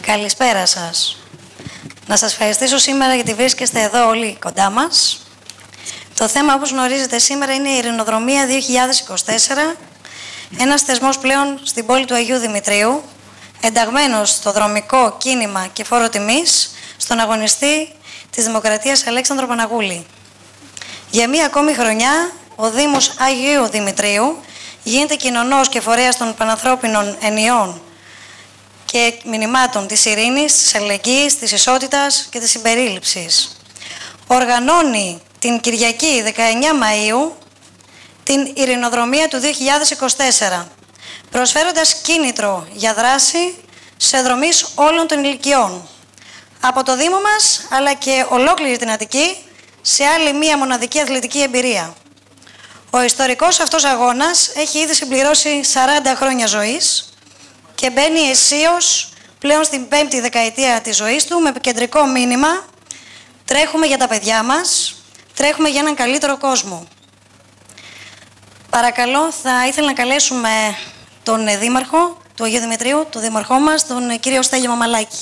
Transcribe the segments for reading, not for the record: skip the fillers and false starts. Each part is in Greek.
Καλησπέρα σας. Να σας ευχαριστήσω σήμερα γιατί βρίσκεστε εδώ όλοι κοντά μας. Το θέμα, όπως γνωρίζετε σήμερα, είναι η Ειρηνοδρομία 2024, ένας θεσμός πλέον στην πόλη του Αγίου Δημητρίου, ενταγμένος στο δρομικό κίνημα και φόρο τιμής στον αγωνιστή της Δημοκρατίας Αλέξανδρο Παναγούλη. Για μία ακόμη χρονιά, ο Δήμος Αγίου Δημητρίου γίνεται κοινωνός και φορέας των πανανθρώπινων ενιών και μηνυμάτων της ειρήνης, της αλληλεγγύης, της ισότητας και της συμπερίληψης. Οργανώνει την Κυριακή 19 Μαΐου την Ειρηνοδρομία του 2024, προσφέροντας κίνητρο για δράση σε δρομείς όλων των ηλικιών. Από το Δήμο μας, αλλά και ολόκληρη την Αττική, σε άλλη μία μοναδική αθλητική εμπειρία. Ο ιστορικός αυτός αγώνας έχει ήδη συμπληρώσει 40 χρόνια ζωής και μπαίνει αισίως πλέον στην 5η δεκαετία της ζωής του με κεντρικό μήνυμα «Τρέχουμε για τα παιδιά μας, τρέχουμε για έναν καλύτερο κόσμο». Παρακαλώ, θα ήθελα να καλέσουμε τον Δήμαρχο του Αγίου Δημητρίου, τον Δήμαρχό μας, τον κύριο Στέλιο Μαμαλάκη.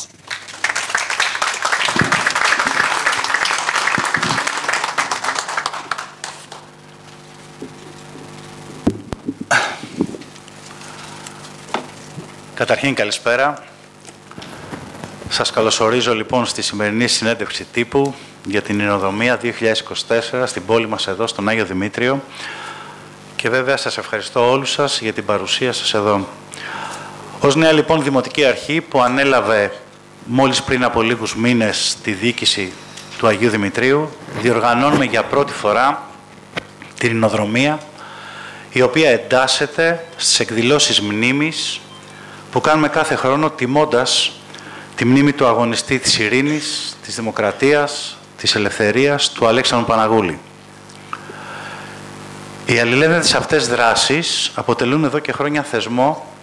Καταρχήν, καλησπέρα. Σας καλωσορίζω λοιπόν στη σημερινή συνέντευξη τύπου για την Ειρηνοδρομία 2024 στην πόλη μας εδώ, στον Άγιο Δημήτριο. Και βέβαια σας ευχαριστώ όλους σας για την παρουσία σας εδώ. Ως νέα λοιπόν Δημοτική Αρχή που ανέλαβε μόλις πριν από λίγους μήνες τη διοίκηση του Αγίου Δημητρίου, διοργανώνουμε για πρώτη φορά την Ειρηνοδρομία, η οποία εντάσσεται στις εκδηλώσεις μνήμης που κάνουμε κάθε χρόνο τιμώντας τη μνήμη του αγωνιστή της ειρήνης, της δημοκρατίας, της ελευθερίας, του Αλέξανδρου Παναγούλη. Οι αλληλένδετες αυτές δράσεις αποτελούν εδώ και χρόνια θεσμό